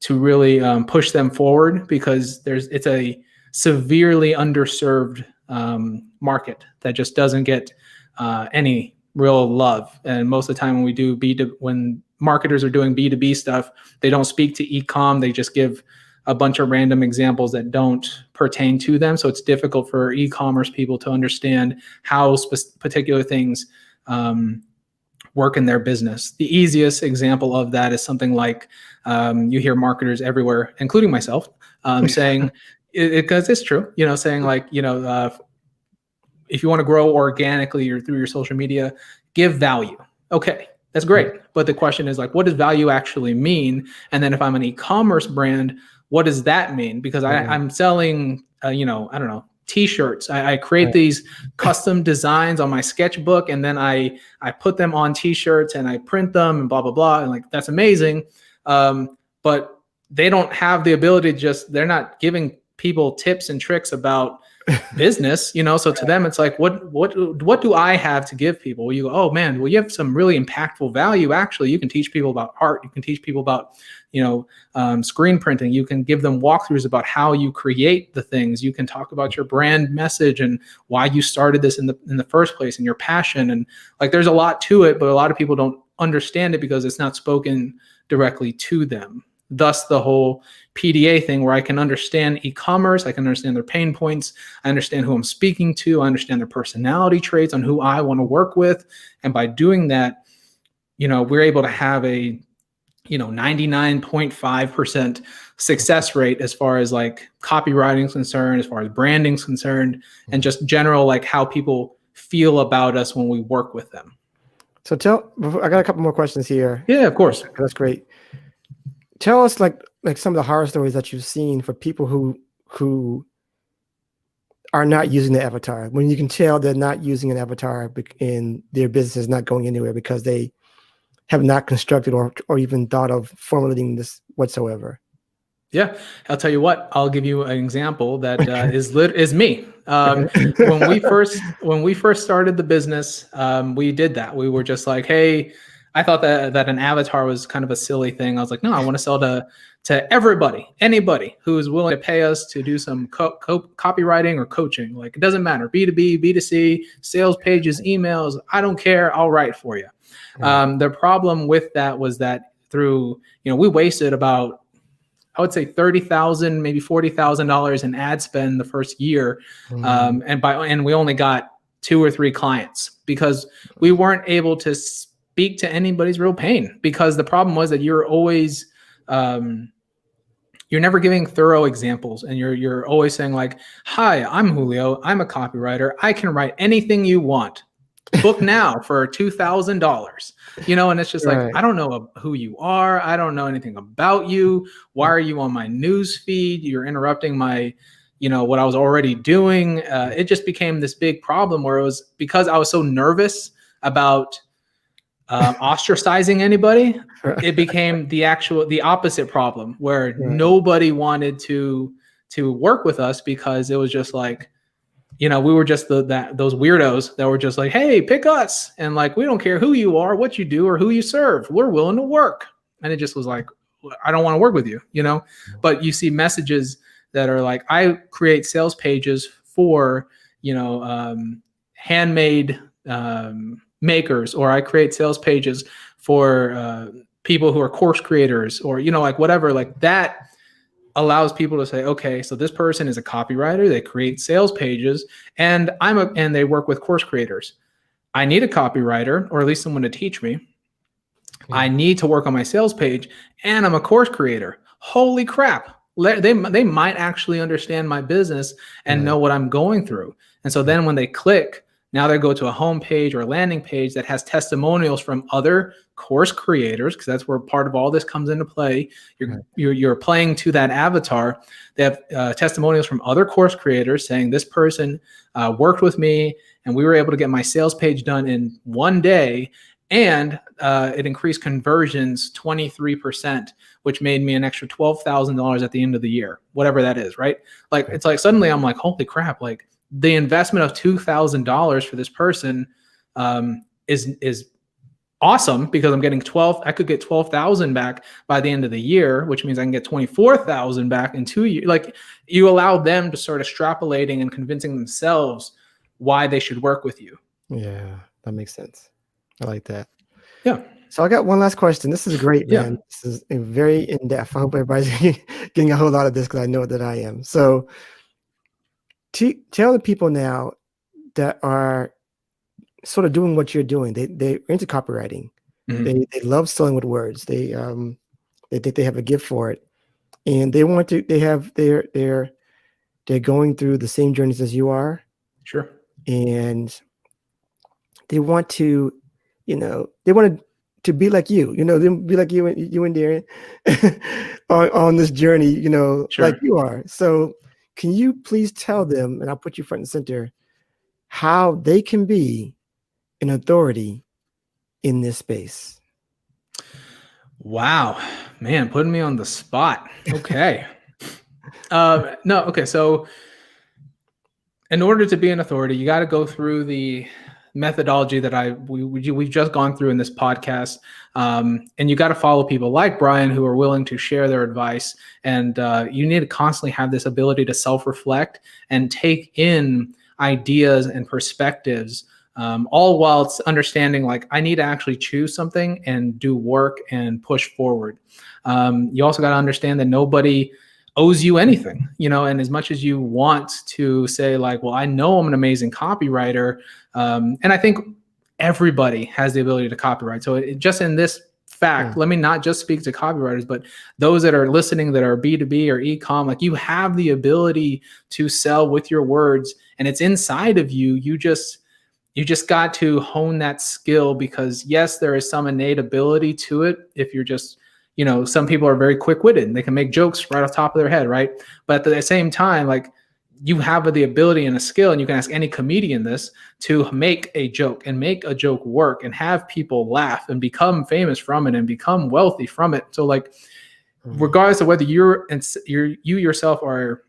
Speaker 2: really push them forward, because it's a severely underserved market that just doesn't get any real love. And most of the time when marketers are doing B2B stuff, they don't speak to e-com. They just give a bunch of random examples that don't pertain to them. So it's difficult for e-commerce people to understand how particular things work in their business. The easiest example of that is something like you hear marketers everywhere, including myself, saying, because it's true, saying like, if you want to grow organically or through your social media, give value. Okay, that's great. But the question is like, what does value actually mean? And then if I'm an e-commerce brand, what does that mean? Because I'm selling, I don't know, T-shirts. I create these custom designs on my sketchbook, and then I put them on T-shirts and I print them and blah, blah, blah. And like, that's amazing. But they don't have the ability to they're not giving people tips and tricks about business, so to them it's like, what do I have to give people? Well, you go, oh man, well, you have some really impactful value. Actually, you can teach people about art, you can teach people about screen printing, you can give them walkthroughs about how you create the things, you can talk about your brand message and why you started this in the first place and your passion. And like, there's a lot to it, but a lot of people don't understand it because it's not spoken directly to them. Thus the whole PDA thing, where I can understand e-commerce, I can understand their pain points, I understand who I'm speaking to, I understand their personality traits on who I want to work with. And by doing that, we're able to have a 99.5% success rate as far as like copywriting is concerned, as far as branding is concerned, and just general like how people feel about us when we work with them.
Speaker 1: So I got a couple more questions here.
Speaker 2: Yeah, of course.
Speaker 1: That's great. Tell us like some of the horror stories that you've seen for people who are not using the avatar, when you can tell they're not using an avatar and their business is not going anywhere because they have not constructed or even thought of formulating this whatsoever.
Speaker 2: Yeah, I'll tell you what. I'll give you an example that is me. When we first started the business, we did that. We were just like, hey, I thought that an avatar was kind of a silly thing. I was like, no, I want to sell to everybody, anybody who is willing to pay us to do some copywriting or coaching. Like, it doesn't matter, B2B, B2C, sales pages, emails, I don't care. I'll write for you. The problem with that was that through, we wasted about, I would say $30,000, maybe $40,000 in ad spend the first year. And we only got 2 or 3 clients because we weren't able to speak to anybody's real pain, because the problem was that you're always, you're never giving thorough examples, and you're always saying like, hi, I'm Julio, I'm a copywriter, I can write anything you want, book now for $2,000, and it's just like, I don't know who you are, I don't know anything about you, why are you on my news feed, you're interrupting my what I was already doing. It just became this big problem where it was, because I was so nervous about ostracizing anybody, it became the opposite problem, where nobody wanted to work with us, because it was just like, we were just those weirdos that were just like, hey, pick us, and like, we don't care who you are, what you do, or who you serve, we're willing to work. And it just was like, I don't want to work with you, But you see messages that are like, I create sales pages for handmade makers, or I create sales pages for people who are course creators, or like whatever, like that allows people to say, okay, so this person is a copywriter, they create sales pages, and they work with course creators. I need a copywriter, or at least someone to teach me. I need to work on my sales page, and I'm a course creator. Holy crap. They might actually understand my business and know what I'm going through. And so then when they click, now they go to a home page or a landing page that has testimonials from other course creators, because that's where part of all this comes into play. You're playing to that avatar. They have testimonials from other course creators saying, this person worked with me and we were able to get my sales page done in 1 day. And it increased conversions 23%, which made me an extra $12,000 at the end of the year, whatever that is, right? Like, it's like, suddenly I'm like, holy crap, like the investment of $2,000 for this person is awesome because I'm getting 12. I could get 12,000 back by the end of the year, which means I can get 24,000 back in 2 years. Like, you allow them to start extrapolating and convincing themselves why they should work with you.
Speaker 1: Yeah, that makes sense. I like that.
Speaker 2: Yeah.
Speaker 1: So I got one last question. This is great,
Speaker 2: Yeah.
Speaker 1: man. This is very in-depth. I hope everybody's getting a whole lot of this because I know that I am. So tell the people now that are sort of doing what you're doing. They're into copywriting.
Speaker 2: Mhm.
Speaker 1: They love selling with words. They think they have a gift for it. And they want to, they're going through the same journeys as you are.
Speaker 2: Sure.
Speaker 1: And they want to, they want to be like you, they be like you and Darren on this journey,
Speaker 2: Sure.
Speaker 1: like you are. So can you please tell them, and I'll put you front and center, how they can be an authority in this space?
Speaker 2: Wow, man, putting me on the spot. Okay. No, okay. So in order to be an authority, you got to go through the methodology that we've just gone through in this podcast. And you got to follow people like Brian who are willing to share their advice. And you need to constantly have this ability to self-reflect and take in ideas and perspectives, all while it's understanding, like, I need to actually choose something and do work and push forward. You also got to understand that nobody owes you anything, and as much as you want to say, like, well, I know I'm an amazing copywriter, and I think everybody has the ability to copyright. So just in this fact, let me not just speak to copywriters, but those that are listening that are B2B or e-com, like, you have the ability to sell with your words, and it's inside of you. You just got to hone that skill, because yes, there is some innate ability to it. If you're just, some people are very quick-witted and they can make jokes right off the top of their head, right? But at the same time, like, you have the ability and a skill, and you can ask any comedian this, to make a joke and make a joke work and have people laugh and become famous from it and become wealthy from it. So, like, regardless of whether you yourself are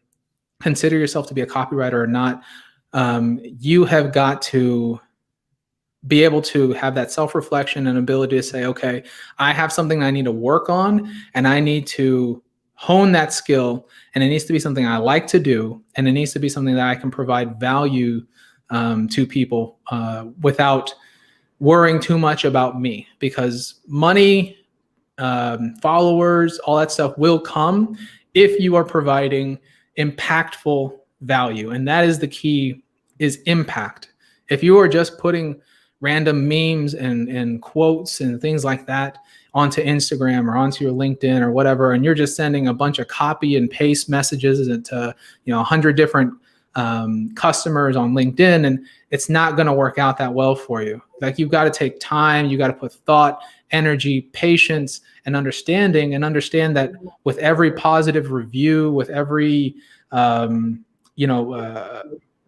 Speaker 2: consider yourself to be a copywriter or not, you have got to be able to have that self-reflection and ability to say, okay, I have something I need to work on, and I need to hone that skill, and it needs to be something I like to do, and it needs to be something that I can provide value to people without worrying too much about me, because money, followers, all that stuff will come if you are providing impactful value. And that is the key, is impact. If you are just putting random memes and quotes and things like that onto Instagram or onto your LinkedIn or whatever, and you're just sending a bunch of copy and paste messages to 100 different customers on LinkedIn, and it's not going to work out that well for you. Like, you've got to take time, you got to put thought, energy, patience, and understanding, and understand that with every positive review, with every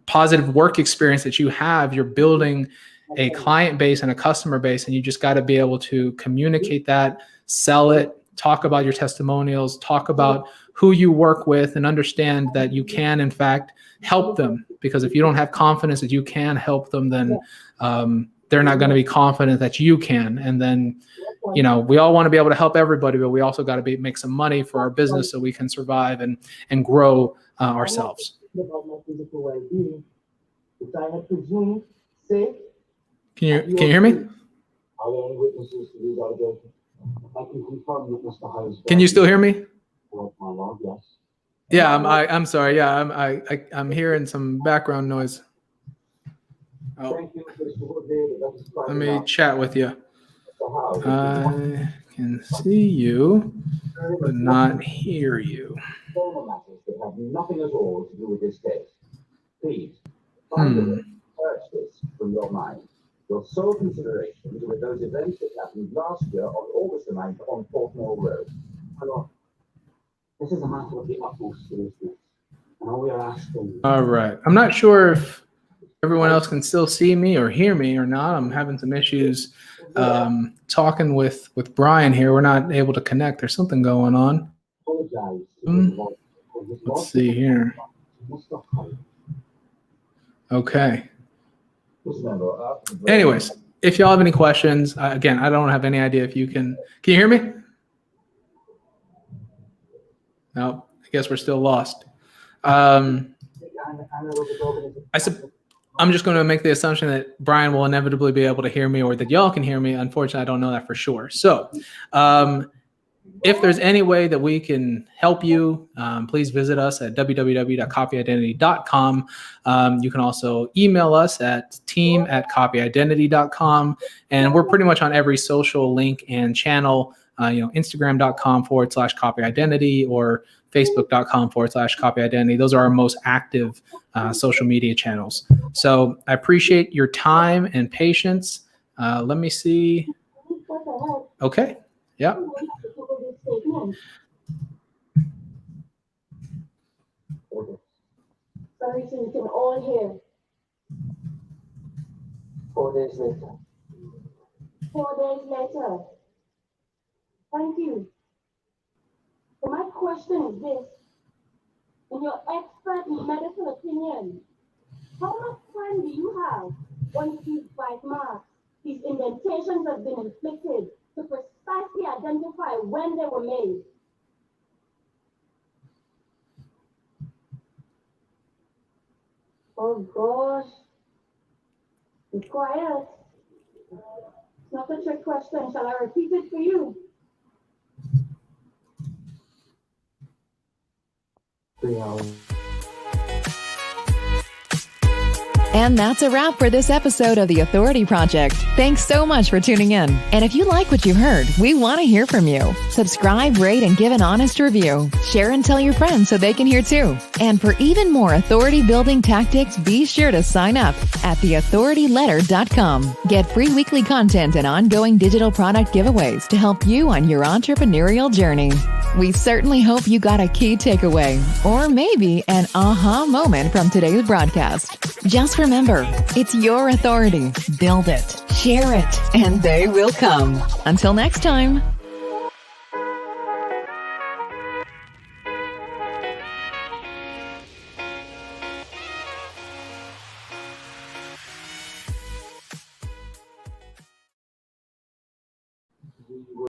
Speaker 2: positive work experience that you have, you're building a client base and a customer base, and you just got to be able to communicate that, sell it, talk about your testimonials, talk about who you work with, and understand that you can, in fact, help them. Because if you don't have confidence that you can help them, then they're not going to be confident that you can. And then, we all want to be able to help everybody, but we also got to make some money for our business so we can survive and grow ourselves. Can you hear me? Can you still hear me? Yeah, I'm sorry. Yeah, I'm hearing some background noise. Oh, let me chat with you. I can see you, but not hear you. Nothing at all to do with this case. Please, search this from your mind. Your sole considerations were those events that happened last year on August the 9th on Fort Mill Road. This is a matter of the utmost seriousness. Now we are asking. All right. I'm not sure if everyone else can still see me or hear me or not. I'm having some issues talking with Brian here. We're not able to connect. There's something going on. Let's see here. Okay. Anyways, if y'all have any questions, again, I don't have any idea if you can you hear me? No, I guess we're still lost. I'm just going to make the assumption that Brian will inevitably be able to hear me, or that y'all can hear me. Unfortunately, I don't know that for sure. So if there's any way that we can help you, please visit us at www.copyidentity.com. You can also email us at team@copyidentity.com. And we're pretty much on every social link and channel, Instagram.com/copyidentity or Facebook.com/copyidentity. Those are our most active social media channels. So I appreciate your time and patience. Let me see. Okay. Yeah.
Speaker 4: Sorry, so you can all hear.
Speaker 5: 4 days later.
Speaker 4: 4 days later. Thank you. So my question is this. In your expert medical opinion, how much time do you have once these bite marks, these indentations have been inflicted, to precisely identify when they were made? Oh gosh. Be quiet. It's not a trick question. Shall I repeat it for you?
Speaker 5: 3 hours.
Speaker 3: And that's a wrap for this episode of The Authority Project. Thanks so much for tuning in. And if you like what you heard, we want to hear from you. Subscribe, rate, and give an honest review. Share and tell your friends so they can hear too. And for even more authority-building tactics, be sure to sign up at theauthorityletter.com. Get free weekly content and ongoing digital product giveaways to help you on your entrepreneurial journey. We certainly hope you got a key takeaway, or maybe an aha moment from today's broadcast. Just remember, it's your authority. Build it, share it, and they will come. Until next time.